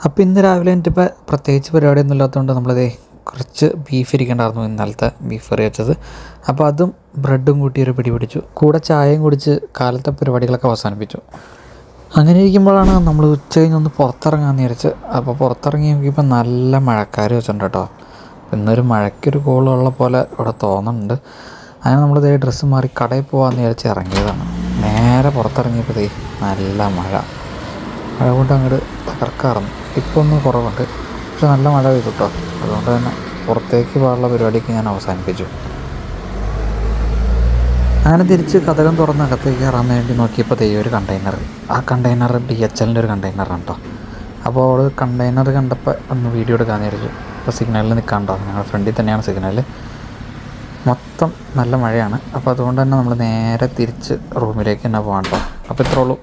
അപ്പോൾ ഇന്ന് രാവിലെ എനിക്കിപ്പോൾ പ്രത്യേകിച്ച് പരിപാടിയൊന്നും ഇല്ലാത്തതുകൊണ്ട് നമ്മളിതേ കുറച്ച് ബീഫ് ഇരിക്കണ്ടായിരുന്നു, ഇന്നലത്തെ ബീഫ് കറി വെച്ചത്. അപ്പോൾ അതും ബ്രെഡും കൂട്ടി ഒരു പിടി പിടിച്ചു, കൂടെ ചായയും കുടിച്ച് കാലത്തെ പരിപാടികളൊക്കെ അവസാനിപ്പിച്ചു. അങ്ങനെ ഇരിക്കുമ്പോഴാണ് നമ്മൾ ഉച്ച കഴിഞ്ഞൊന്ന് പുറത്തിറങ്ങാമെന്ന് വിചാരിച്ച്. അപ്പോൾ പുറത്തിറങ്ങി നോക്കിയപ്പോൾ നല്ല മഴക്കാർ വെച്ചിട്ടുണ്ട് കേട്ടോ. ഇന്നൊരു മഴയ്ക്കൊരു കോളുള്ള പോലെ ഇവിടെ തോന്നുന്നുണ്ട്. അങ്ങനെ നമ്മളിതേ ഡ്രസ്സ് മാറി കടയിൽ പോകാമെന്ന് വിചാരിച്ച് ഇറങ്ങിയതാണ്. നേരെ പുറത്തിറങ്ങിയപ്പോൾ നല്ല മഴ കൊണ്ട് അങ്ങോട്ട് തകർക്കാറുണ്ട്. ഇപ്പോൾ ഒന്ന് കുറവുണ്ട്, പക്ഷെ നല്ല മഴ പെയ്തു കേട്ടോ. അതുകൊണ്ട് തന്നെ പുറത്തേക്ക് പോകാനുള്ള പരിപാടിയൊക്കെ ഞാൻ അവസാനിപ്പിച്ചു. അങ്ങനെ തിരിച്ച് കതകം തുറന്ന് അകത്തേക്ക് കയറാൻ വേണ്ടി നോക്കിയപ്പോൾ ഒരു കണ്ടെയ്നർ, ആ കണ്ടെയ്നർ DHLൻ്റെ ഒരു കണ്ടെയ്നറാണ് കേട്ടോ. അപ്പോൾ അവൾ കണ്ടെയ്നർ കണ്ടപ്പോൾ ഒന്ന് വീഡിയോ എടുക്കാമെന്ന് വിചാരിച്ചു. അപ്പോൾ സിഗ്നലിൽ നിൽക്കാണ്ടോ, ഞങ്ങളുടെ ഫ്രണ്ടിൽ തന്നെയാണ് സിഗ്നൽ. മൊത്തം നല്ല മഴയാണ്. അപ്പോൾ അതുകൊണ്ട് തന്നെ നമ്മൾ നേരെ തിരിച്ച് റൂമിലേക്ക് തന്നെ പോകാം കേട്ടോ. അപ്പോൾ ഇത്രേ ഉള്ളൂ.